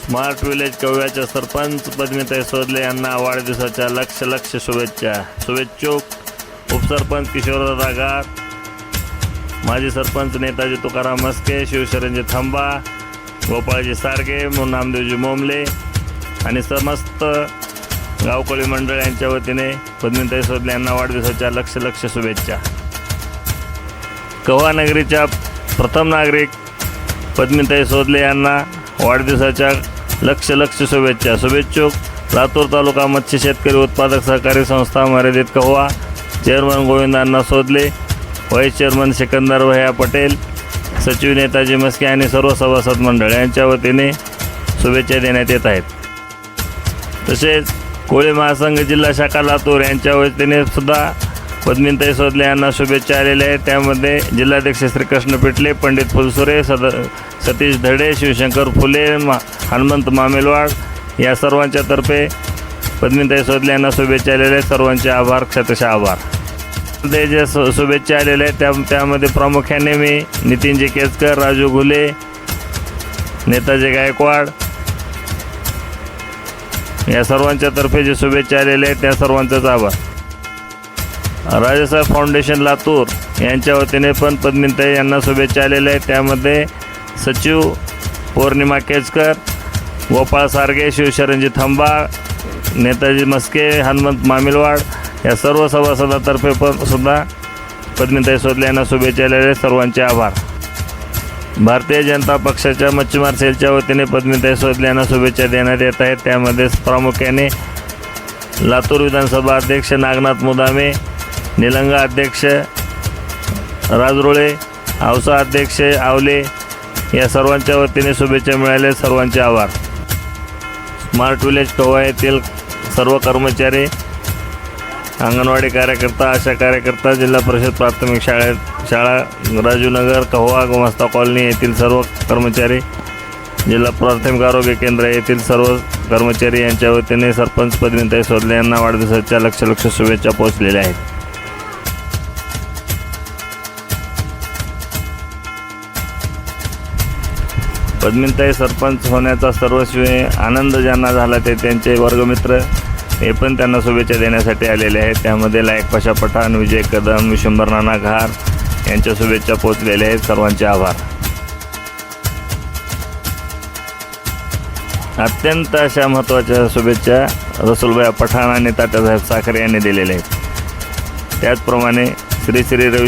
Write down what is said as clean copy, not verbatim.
Smart village कव्याच्या sarpanch पद्मिताई सोदले यांना वाढदिवसाच्या लक्ष शुभेच्छा। शुभेच्छुक उपसरपंच किशोरदादा गार, माजी सरपंच नेताजी तुकाराम मस्के, शिवशरणजी थांबा, गोपाळजी सारगे, नामदेवजी मोमले आणि समस्त गावकळी मंडळ यांच्या वतीने पद्मिताई सोदले यांना वाढदिवसाच्या लक्ष शुभेच्छा। कव्हा नगरीच्या प्रथम नागरिक पद्मिताई सोदले यांना वाढदिवसाच्या लक्ष शुभेच्छा। शुभेच्छुक लातूर तालुका मत्स्य शेतकरी उत्पादक सहकारी संस्था मर्यादित कव्हा, चेअरमन गोविंदांना सोदले, व्हाईस चेअरमन सिकंदर भैया पटेल, सचिव नेताजी मस्के आणि सर्व सभासद मंडळ यांच्या वतीने शुभेच्छा देण्यात येत आहेत। तसेच कोळी महासंघ जिल्हा शाखा लातूर यांच्या वतीने सुद्धा पद्मिताई सोदले यांना शुभेच्छा आलेल्या आहेत। त्यामध्ये जिल्हाध्यक्ष श्रीकृष्ण पिटले, पंडित फुलसुरे, सतीश धडे, शिवशंकर फुले, हनुमंत मामेलवाड या सर्वांच्या तर्फे पद्मिताई सोदले यांना शुभेच्छा आलेल्या आहेत। सर्वांचे आभार, क्षतशः आभार। ते जे शुभेच्छा आलेल्या आहेत त्यामध्ये प्रामुख्याने मी नितीनजी केसकर, राजू घुले, नेताजी गायकवाड या सर्वांच्या तर्फे जे शुभेच्छा आलेल्या आहेत त्या सर्वांचाच आभार। राजासाहेब फाउंडेशन लातूर यांच्या वतीने पण पद्मिताई यांना शुभेच्छा आलेल्या आहेत। त्यामध्ये सचिव पौर्णिमा केचकर, गोपाळ सारगे, शिवशरणजी थांबा, नेताजी मस्के, हनुमंत मामिलवाड या सर्व सभासदांतर्फे पण सुद्धा पद्मिताई सोदले यांना शुभेच्छा आलेल्या आहेत। सर्वांचे आभार। भारतीय जनता पक्षाच्या मच्छीमार सेलच्या वतीने पद्मिताई सोदले यांना शुभेच्छा देण्यात येत आहेत। त्यामध्ये प्रामुख्याने लातूर विधानसभा अध्यक्ष नागनाथ मुदामे, निलंगा अध्यक्ष राजरोळे, औसा अध्यक्ष आवले या सर्वांच्या वतीने शुभेच्छा मिळाल्या। सर्वांचे आभार। स्मार्ट विलेज कव्हा येथील सर्व कर्मचारी, अंगणवाडी कार्यकर्ता, आशा कार्यकर्ता, जिल्हा परिषद प्राथमिक शाळा राजूनगर, कव्हा, गुमास्ता कॉलनी येथील सर्व कर्मचारी, जिल्हा प्राथमिक आरोग्य केंद्र येथील सर्व कर्मचारी यांच्या वतीने सरपंच पद्मिताई सोदले यांना वाढदिवसाच्या लक्ष शुभेच्छा पोहोचलेल्या आहेत। पद्मिताई सरपंच होण्याचा सर्वस्वी आनंद ज्यांना झाला ते त्यांचे वर्गमित्र हे पण त्यांना शुभेच्छा देण्यासाठी आलेले आहेत। त्यामध्ये लायक पाशा पठाण, विजय कदम, विशंभर नाना घार यांच्या शुभेच्छा पोहोचलेल्या आहेत। सर्वांचे आभार। अत्यंत अशा महत्त्वाच्या शुभेच्छा रसूलभाई पठाण आणि तात्यासाहेब साखरे यांनी दिलेल्या आहेत। त्याचप्रमाणे श्री रवी